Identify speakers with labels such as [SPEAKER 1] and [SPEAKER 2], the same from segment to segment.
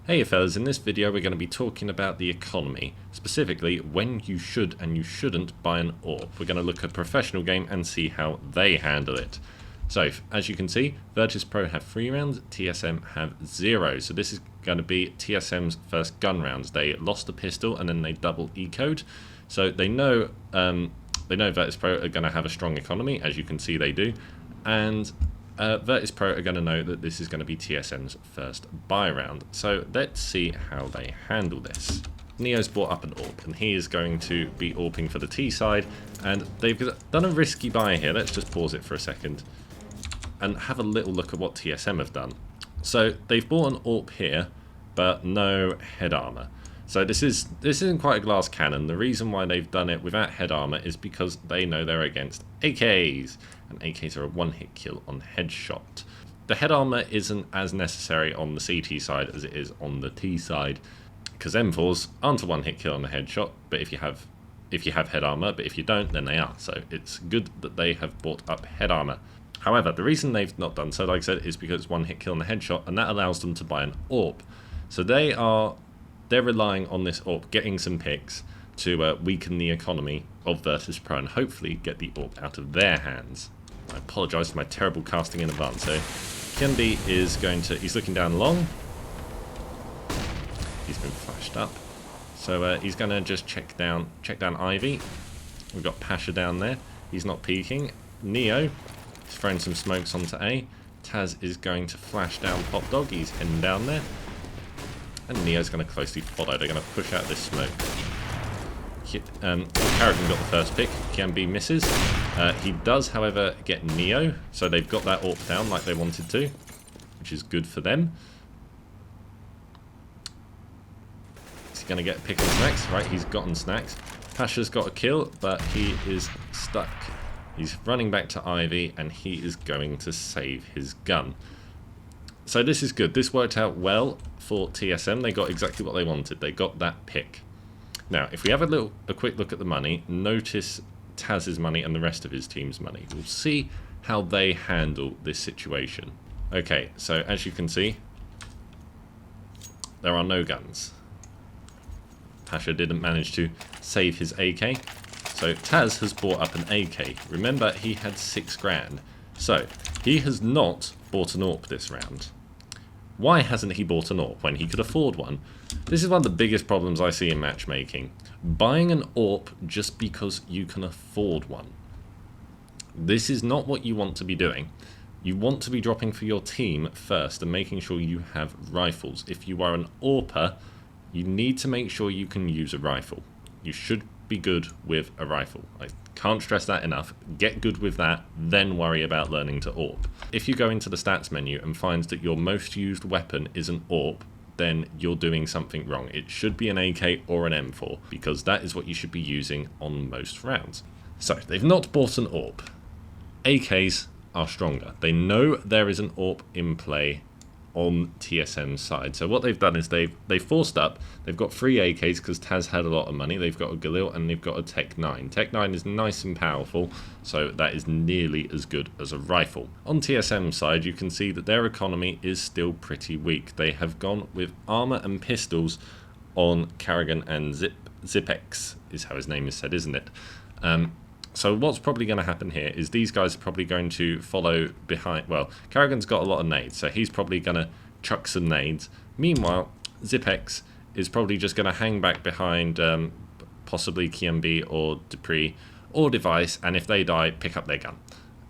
[SPEAKER 1] Hey fellas, in this video we're going to be talking about the economy, specifically when you should and you shouldn't buy an AWP. We're going to look at a professional game and see how they handle it. So, as you can see, Virtus Pro have 3 rounds, TSM have 0. So this is going to be TSM's first gun rounds. They lost the pistol and then they double ecoed. So they know Virtus Pro are going to have a strong economy, as you can see they do. And Virtus Pro are going to know that this is going to be TSM's first buy round. So let's see how they handle this. Neo's brought up an AWP and he is going to be AWPing for the T side, and they've done a risky buy here. Let's just pause it for a second and have a little look at what TSM have done. So they've bought an AWP here, but no head armor. So this isn't quite a glass cannon. The reason why they've done it without head armor is because they know they're against AKs, and AKs are a one-hit kill on headshot. The head armor isn't as necessary on the CT side as it is on the T side, because M4s aren't a one-hit kill on the headshot. But if you have head armor, but if you don't, then they are. So it's good that they have bought up head armor. However, the reason they've not done so, like I said, is because it's one-hit kill on the headshot, and that allows them to buy an AWP. So they're relying on this AWP getting some picks to weaken the economy of Virtus Pro and hopefully get the AWP out of their hands. I apologise for my terrible casting in advance. So GingerBraFace is he's looking down long. He's been flashed up. So he's going to just check down Ivy. We've got Pasha down there. He's not peeking. Neo is throwing some smokes onto A. Taz is going to flash down Pop Dog. He's heading down there. And Neo's going to closely follow. They're going to push out this smoke. Carrigan got the first pick. GingerBraFace misses. He does, however, get Neo. So they've got that AWP down like they wanted to, which is good for them. Is he going to get pick and snacks? Right, he's gotten snacks. Pasha's got a kill, but he is stuck. He's running back to Ivy, and he is going to save his gun. So this is good. This worked out well for TSM. They got exactly what they wanted. They got that pick. Now, if we have a quick look at the money, notice Taz's money and the rest of his team's money. We'll see how they handle this situation. Okay, so as you can see, there are no guns. Pasha didn't manage to save his AK. So Taz has bought up an AK. Remember, he had 6 grand. So he has not bought an AWP this round. Why hasn't he bought an AWP when he could afford one? This is one of the biggest problems I see in matchmaking. Buying an AWP just because you can afford one. This is not what you want to be doing. You want to be dropping for your team first and making sure you have rifles. If you are an AWPer, you need to make sure you can use a rifle. You should be good with a rifle. I can't stress that enough. Get good with that, then worry about learning to AWP. If you go into the stats menu and find that your most used weapon is an AWP, then you're doing something wrong. It should be an AK or an M4, because that is what you should be using on most rounds. So they've not bought an AWP. AKs are stronger. They know there is an AWP in play on TSM's side. So what they've done is they've forced up. They've got 3 AKs because Taz had a lot of money. They've got a Galil and they've got a Tech 9. Tech 9 is nice and powerful, so that is nearly as good as a rifle. On TSM's side, you can see that their economy is still pretty weak. They have gone with armor and pistols on Carrigan and Zipex, is how his name is said, isn't it? So what's probably going to happen here is these guys are probably going to follow behind. Well, Carrigan's got a lot of nades, so he's probably going to chuck some nades. Meanwhile, Zipex is probably just going to hang back behind possibly GingerBraFace or Dupree or Device, and if they die, pick up their gun.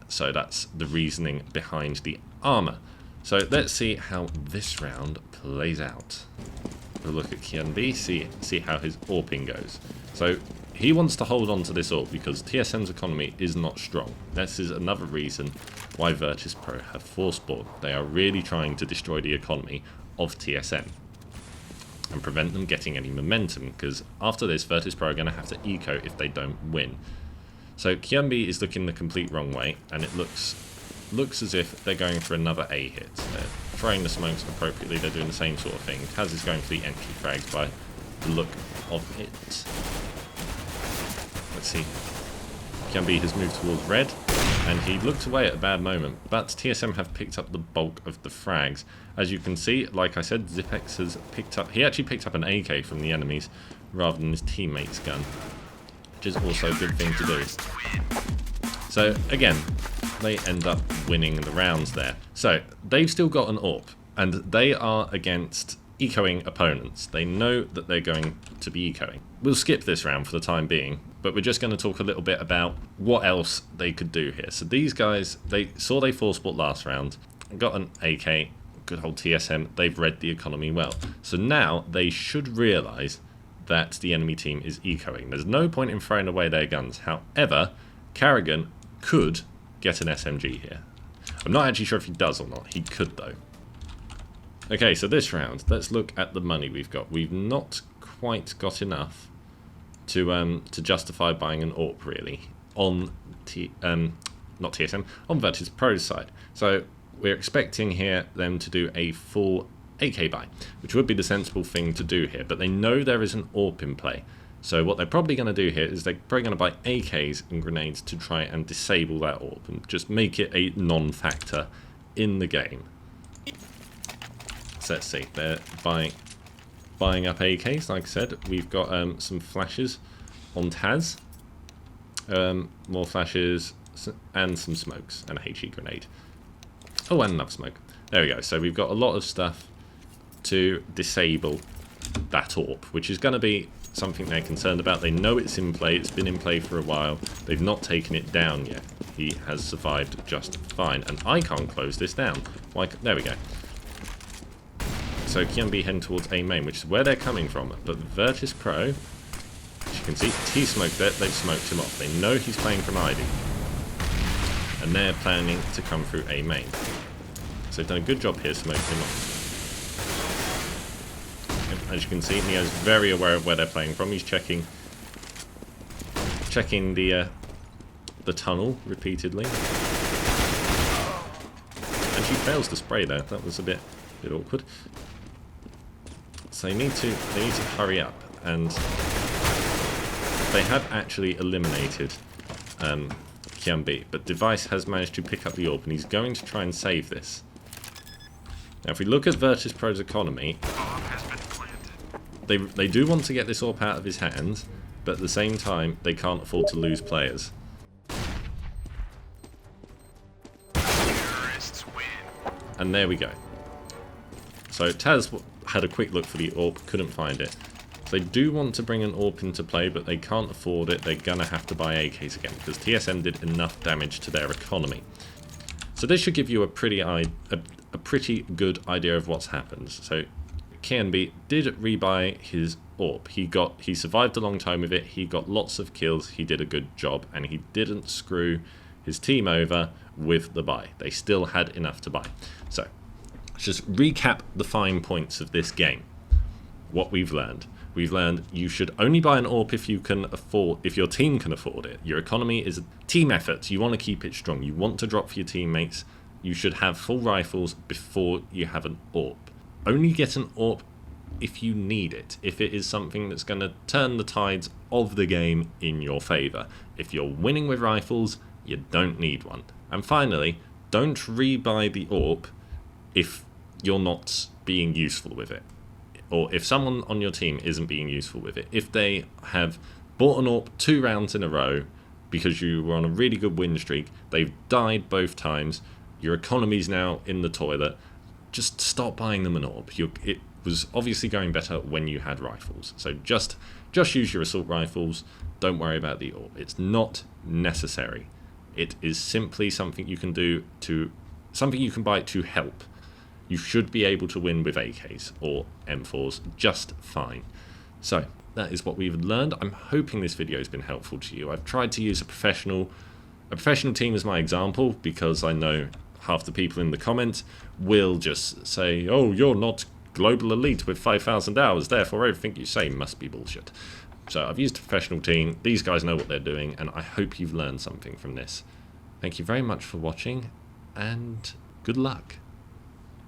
[SPEAKER 1] So that's the reasoning behind the armor. So let's see how this round plays out. We'll look at GingerBraFace, see how his AWPing goes. So he wants to hold on to this AWP because TSM's economy is not strong. This is another reason why Virtus Pro have force bought. They are really trying to destroy the economy of TSM and prevent them getting any momentum, because after this, Virtus Pro are going to have to eco if they don't win. So GingerBraFace is looking the complete wrong way, and it looks as if they're going for another A hit. They're throwing the smokes appropriately. They're doing the same sort of thing. Taz is going for the entry frags by the look of it. Let's see. GingerBraFace has moved towards red, and he looked away at a bad moment, but TSM have picked up the bulk of the frags. As you can see, like I said, Zipex has picked up, he actually picked up an AK from the enemies rather than his teammate's gun, which is also a good thing to do. So again, they end up winning the rounds there. So they've still got an AWP, and they are against ecoing opponents. They know that they're going to be ecoing. We'll skip this round for the time being, but we're just going to talk a little bit about what else they could do here. So these guys, they force bought last round, got an AK, good old TSM, they've read the economy well. So now they should realise that the enemy team is ecoing. There's no point in throwing away their guns. However, Carrigan could get an SMG here. I'm not actually sure if he does or not. He could though. Okay, so this round, let's look at the money we've got. We've not quite got enough to justify buying an AWP really on not TSM, on Virtus Pro's side. So we're expecting here them to do a full AK buy, which would be the sensible thing to do here, but they know there is an AWP in play. So what they're probably going to do here is they're probably going to buy AKs and grenades to try and disable that AWP and just make it a non-factor in the game. So let's see, they're buying up AKs, like I said. We've got some flashes on Taz, more flashes and some smokes and a HE grenade. Oh, and another smoke. There we go. So we've got a lot of stuff to disable that AWP, which is going to be something they're concerned about. They know it's in play. It's been in play for a while. They've not taken it down yet. He has survived just fine. And I can't close this down. There we go. So GingerBraFace heading towards A main, which is where they're coming from. But Virtus Pro, as you can see, he smoked it. They've smoked him off. They know he's playing from ID. And they're planning to come through A main. So they've done a good job here smoking him off. As you can see, Neo's very aware of where they're playing from. He's checking the tunnel repeatedly. And she fails to spray there. That was a bit awkward. So they need to hurry up, and they have actually eliminated GingerBraFace, but Device has managed to pick up the AWP, and he's going to try and save this. Now, if we look at Virtus Pro's economy, they do want to get this AWP out of his hands, but at the same time, they can't afford to lose players. And there we go. So Taz had a quick look for the AWP, couldn't find it. So they do want to bring an AWP into play, but they can't afford it. They're going to have to buy AKs again, because TSM did enough damage to their economy. So this should give you a pretty good idea of what's happened. So GingerBraFace did rebuy his AWP. He survived a long time with it. He got lots of kills. He did a good job, and he didn't screw his team over with the buy. They still had enough to buy. So let's just recap the fine points of this game. What we've learned. We've learned you should only buy an AWP if your team can afford it. Your economy is a team effort. You want to keep it strong. You want to drop for your teammates. You should have full rifles before you have an AWP. Only get an AWP if you need it. If it is something that's going to turn the tides of the game in your favour. If you're winning with rifles, you don't need one. And finally, don't rebuy the AWP if you're not being useful with it. Or if someone on your team isn't being useful with it. If they have bought an AWP 2 rounds in a row because you were on a really good win streak, they've died both times, your economy's now in the toilet, just stop buying them an AWP. It was obviously going better when you had rifles. So just use your assault rifles. Don't worry about the AWP. It's not necessary. It is simply something you can do something you can buy to help. You should be able to win with AKs or M4s just fine. So that is what we've learned. I'm hoping this video has been helpful to you. I've tried to use a professional team as my example, because I know half the people in the comments will just say, oh, you're not global elite with 5,000 hours, therefore everything you say must be bullshit. So I've used a professional team. These guys know what they're doing, and I hope you've learned something from this. Thank you very much for watching, and good luck.